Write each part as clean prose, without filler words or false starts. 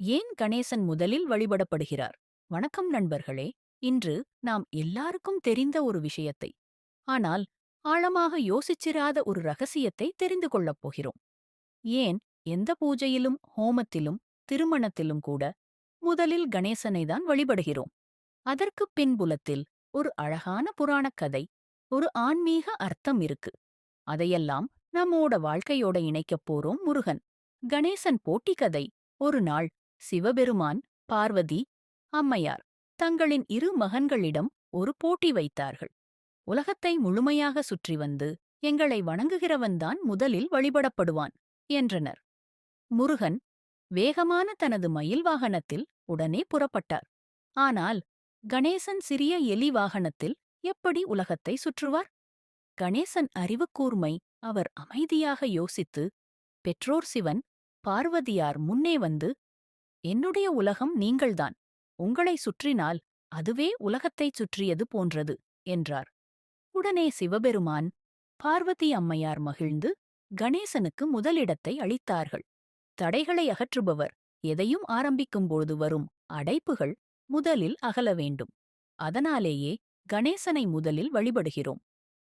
ஏன் கணேசன் முதலில் வழிபடப்படுகிறார்? வணக்கம் நண்பர்களே. இன்று நாம் எல்லாருக்கும் தெரிந்த ஒரு விஷயத்தை, ஆனால் ஆழமாக யோசிச்சிராத ஒரு ரகசியத்தை தெரிந்து கொள்ளப் போகிறோம். ஏன் எந்த பூஜையிலும், ஹோமத்திலும், திருமணத்திலும் கூட முதலில் கணேசனை தான் வழிபடுகிறோம்? அதற்குப் பின்புலத்தில் ஒரு அழகான புராணக் கதை, ஒரு ஆன்மீக அர்த்தம் இருக்கு. அதையெல்லாம் நம்மோட வாழ்க்கையோட இணைக்கப் போறோம் முருகன். கணேசன் போட்டி கதை. ஒரு நாள் சிவபெருமான், பார்வதி, அம்மையார் தங்களின் இரு மகன்களிடம் ஒரு போட்டி வைத்தார்கள். உலகத்தை முழுமையாக சுற்றி வந்து எங்களை வணங்குகிறவன்தான் முதலில் வழிபடப்படுவான் என்றனர். முருகன் வேகமான தனது மயில் வாகனத்தில் உடனே புறப்பட்டார். ஆனால் கணேசன் சிறிய எலி வாகனத்தில் எப்படி உலகத்தை சுற்றுவார்? கணேசன் அறிவுக்கூர்மை. அவர் அமைதியாக யோசித்து, பெற்றோர் சிவன், பார்வதியார் முன்னே வந்து, என்னுடைய உலகம் நீங்கள்தான். உங்களை சுற்றினால் அதுவே உலகத்தைச் சுற்றியது போன்றது என்றார். உடனே சிவபெருமான், பார்வதி அம்மையார் மகிழ்ந்து கணேசனுக்கு முதலிடத்தை அளித்தார்கள். தடைகளை அகற்றுபவர். எதையும் ஆரம்பிக்கும்போது வரும் அடைப்புகள் முதலில் அகல வேண்டும். அதனாலேயே கணேசனை முதலில் வழிபடுகிறோம்.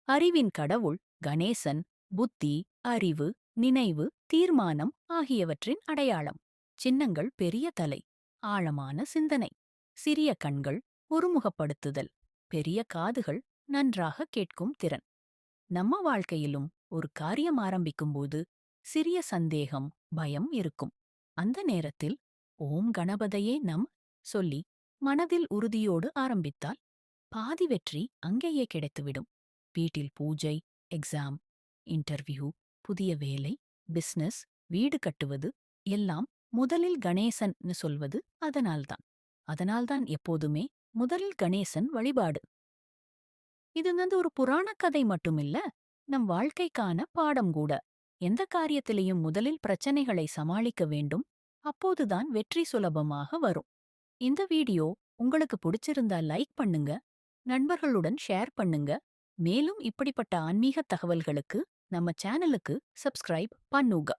அறிவின் கடவுள் கணேசன் புத்தி, அறிவு, நினைவு, தீர்மானம் ஆகியவற்றின் அடையாளம். சின்னங்கள் பெரிய தலை, ஆழமான சிந்தனை. சிறிய கண்கள், ஒருமுகப்படுத்துதல். பெரிய காதுகள், நன்றாக கேட்கும் திறன். நம்ம வாழ்க்கையிலும் ஒரு காரியம் ஆரம்பிக்கும்போது சிறிய சந்தேகம், பயம் இருக்கும். அந்த நேரத்தில் ஓம் கணபதையே நம் சொல்லி மனதில் உறுதியோடு ஆரம்பித்தால் பாதி வெற்றி அங்கேயே கிடைத்துவிடும். வீட்டில் பூஜை, எக்ஸாம், இன்டர்வியூ, புதிய வேலை, பிசினஸ், வீடு கட்டுவது எல்லாம் முதலில் கணேசன்னு சொல்வது அதனால்தான். அதனால்தான் எப்போதுமே முதலில் கணேசன் வழிபாடு. இது ஒரு புராணக் கதை மட்டுமில்ல, நம் வாழ்க்கைக்கான பாடம் கூட. எந்த காரியத்திலையும் முதலில் பிரச்சனைகளை சமாளிக்க வேண்டும். அப்போதுதான் வெற்றி சுலபமாக வரும். இந்த வீடியோ உங்களுக்கு பிடிச்சிருந்தா லைக் பண்ணுங்க, நண்பர்களுடன் ஷேர் பண்ணுங்க. மேலும் இப்படிப்பட்ட ஆன்மீக தகவல்களுக்கு நம்ம சேனலுக்கு சப்ஸ்கிரைப் பண்ணுங்க.